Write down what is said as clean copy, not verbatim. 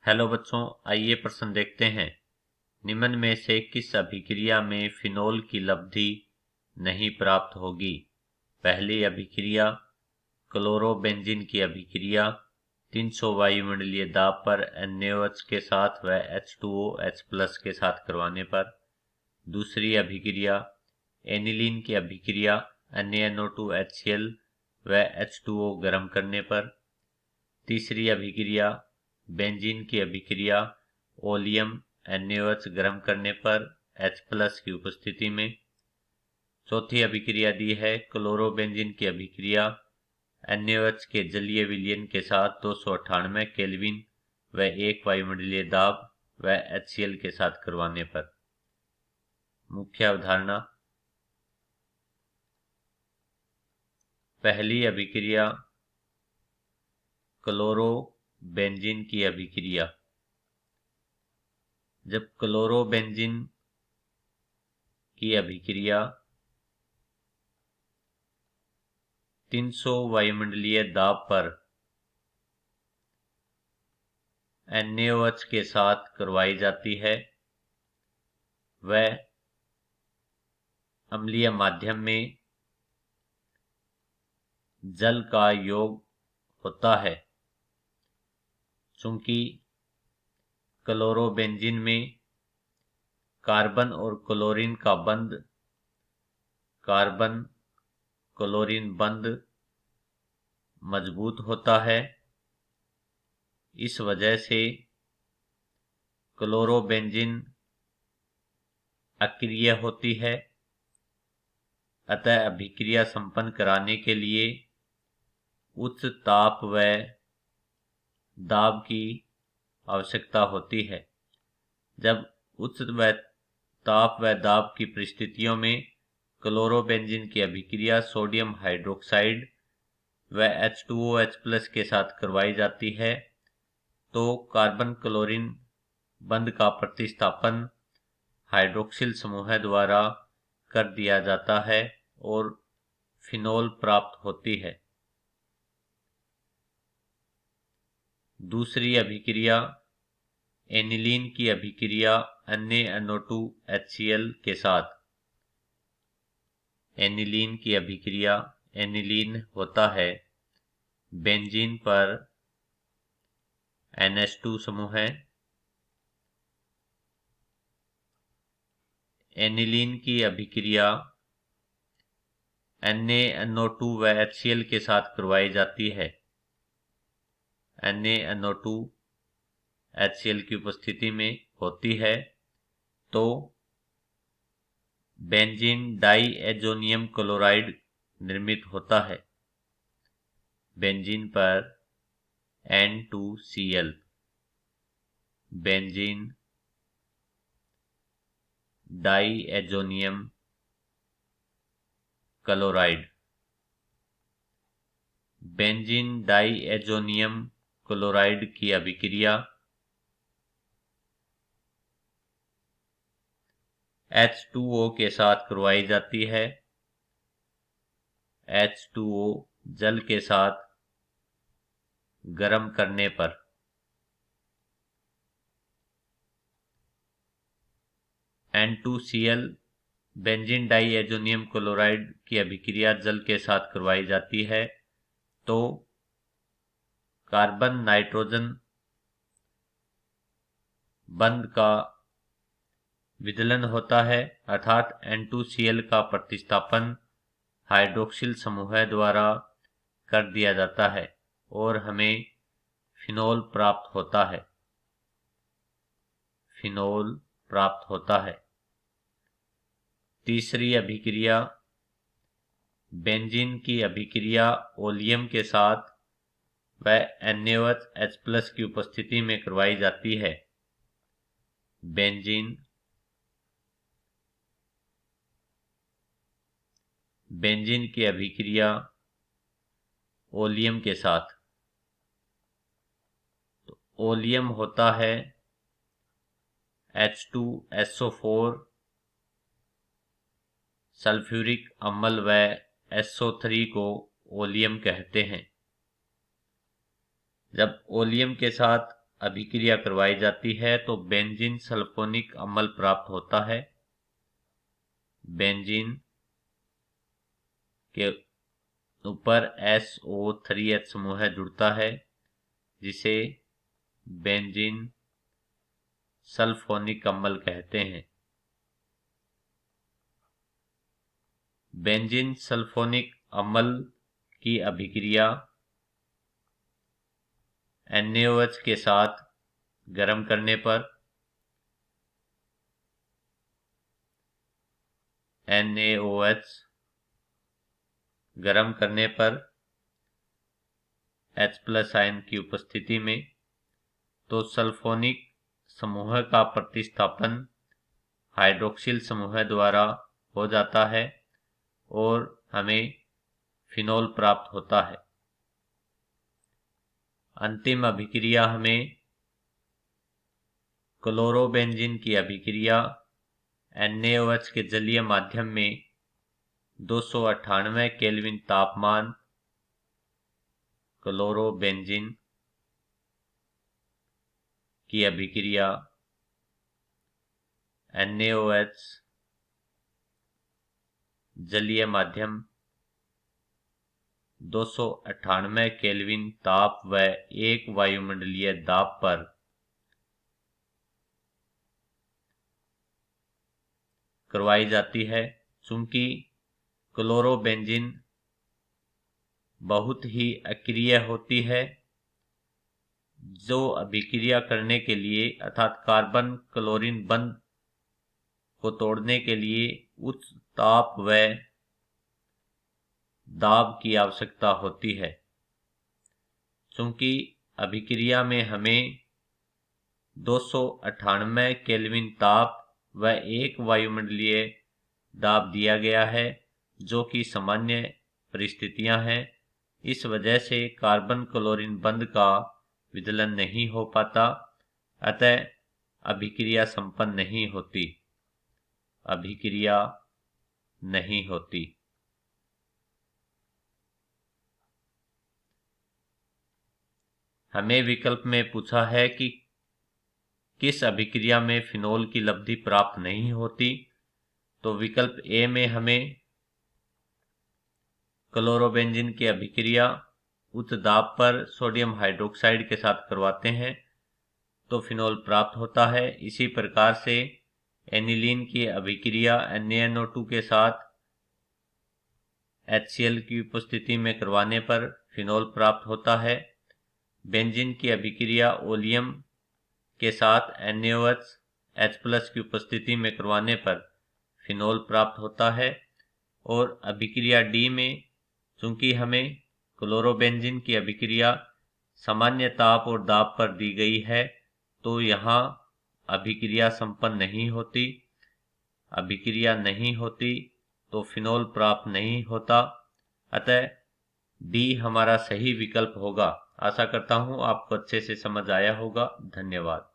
Hello बच्चों, आइए प्रश्न देखते हैं। निम्न में से किस अभिक्रिया में फिनोल की लब्धि नहीं प्राप्त होगी? पहली अभिक्रिया क्लोरोबेंजीन की अभिक्रिया 300 वायुमंडलीय दाब पर NaOH के साथ व H2OH+ के साथ करवाने पर। दूसरी अभिक्रिया एनिलीन की अभिक्रिया NaNO2HCl व H2O गर्म करने पर। तीसरी अभिक्रिया बेंजीन की अभिक्रिया ओलियम NaOH गर्म करने पर H+ की उपस्थिति में। चौथी अभिक्रिया दी है क्लोरोबेंजीन की अभिक्रिया NaOH के जलीय विलयन के साथ 298 केल्विन व 1 वायुमंडलीय दाब व HCl के साथ करवाने पर। मुख्य अवधारणा। पहली अभिक्रिया क्लोरोबेंजीन की अभिक्रिया। जब क्लोरोबेंजीन की अभिक्रिया 300 वायुमंडलीय दाब पर NaOH के साथ करवाई जाती है, वह अम्लीय माध्यम में जल का योग होता है। चूंकि क्लोरोबेंजीन में कार्बन और क्लोरीन का बंध कार्बन क्लोरीन बंध मजबूत होता है, इस वजह से क्लोरोबेंजीन अक्रिय होती है। अतः अभिक्रिया संपन्न कराने के लिए उच्च ताप व दाब की आवश्यकता होती है। जब उच्च ताप व दाब की परिस्थितियों में क्लोरोबेंजीन की अभिक्रिया सोडियम हाइड्रोक्साइड व H2OH+ के साथ करवाई जाती है, तो कार्बन क्लोरीन बंध का प्रतिस्थापन हाइड्रोक्सिल समूह द्वारा कर दिया जाता है और फिनोल प्राप्त होती है। दूसरी अभिक्रिया एनिलीन की अभिक्रिया NaNO2HCl के साथ। एनिलीन की अभिक्रिया एनिलीन होता है बेंजीन पर NH2 समूह। एनिलीन की अभिक्रिया NaNO2 व HCl के साथ करवाई जाती है। NaNO2 HCl की उपस्थिति में होती है, तो बेंजीन डाईएजोनियम क्लोराइड निर्मित होता है। बेंजीन पर N2Cl benzene diazonium chloride. Benzene diazonium chloride की अभिक्रिया H2O के साथ करवाई जाती है। H2O जल के साथ गर्म करने पर। N2Cl बेंजीन डाईएजोनियम क्लोराइड की अभिक्रिया जल के साथ करवाई जाती है, तो कार्बन नाइट्रोजन बंध का विदलन होता है, अर्थात N2Cl का प्रतिस्थापन हाइड्रोक्सिल समूह द्वारा कर दिया जाता है और हमें फिनोल प्राप्त होता है। फिनोल प्राप्त होता है। तीसरी अभिक्रिया बेंजीन की अभिक्रिया ओलियम के साथ व NaOH+ की उपस्थिति में करवाई जाती है। बेंजीन की अभिक्रिया ओलियम के साथ। तो ओलियम होता है H2SO4 सल्फ्यूरिक अम्ल व SO3 को ओलियम कहते हैं। जब ओलियम के साथ अभिक्रिया करवाई जाती है तो बेंजीन सल्फोनिक अम्ल प्राप्त होता है। बेंजीन के ऊपर SO3H समूह जुड़ता है जिसे बेंजीन सल्फोनिक अम्ल कहते हैं। बेंजीन सल्फोनिक अम्ल की अभिक्रिया NaOH के साथ गर्म करने पर NaOH गर्म करने पर H+ आयन की उपस्थिति में तो सल्फोनिक समूह का प्रतिस्थापन हाइड्रोक्सिल समूह द्वारा हो जाता है और हमें फिनोल प्राप्त होता है। अंतिम अभिक्रिया हमें क्लोरोबेंजीन की अभिक्रिया NaOH के जलीय माध्यम में 298 केल्विन तापमान क्लोरोबेंजीन की अभिक्रिया NaOH जलीय माध्यम 298 केल्विन ताप व 1 वायुमंडलीय दाब पर करवाई जाती है। चूंकि क्लोरोबेंजीन बहुत ही अक्रिय होती है, जो अभिक्रिया करने के लिए अर्थात कार्बन क्लोरीन बंध को तोड़ने के लिए उच्च ताप व दाब की आवश्यकता होती है। चूंकि अभिक्रिया में हमें 298 केल्विन ताप व 1 वायुमंडलीय दाब दिया गया है, जो कि सामान्य परिस्थितियां हैं। इस वजह से कार्बन क्लोरीन बंध का विदलन नहीं हो पाता, अतः अभिक्रिया संपन्न नहीं होती। अभिक्रिया नहीं होती। हमें विकल्प में पूछा है कि किस अभिक्रिया में फिनोल की लब्धि प्राप्त नहीं होती, तो विकल्प ए में हमें क्लोरोबेंजीन की अभिक्रिया उच्च दाब पर सोडियम हाइड्रोक्साइड के साथ करवाते हैं तो फिनोल प्राप्त होता है। इसी प्रकार से एनिलीन की अभिक्रिया NaNO2 के साथ HCl की उपस्थिति में करवाने पर फिनोल प्राप्त होता है। बेंजीन की अभिक्रिया ओलियम के साथ NaOH H+ की उपस्थिति में करवाने पर फिनोल प्राप्त होता है। और अभिक्रिया डी में चूंकि हमें क्लोरोबेंजीन की अभिक्रिया सामान्य ताप और दाब पर दी गई है, तो यहाँ अभिक्रिया संपन्न नहीं होती। अभिक्रिया नहीं होती तो फिनोल प्राप्त नहीं होता, अतः डी हमारा सही विकल्प होगा। आशा करता हूँ आपको अच्छे से समझ आया होगा। धन्यवाद।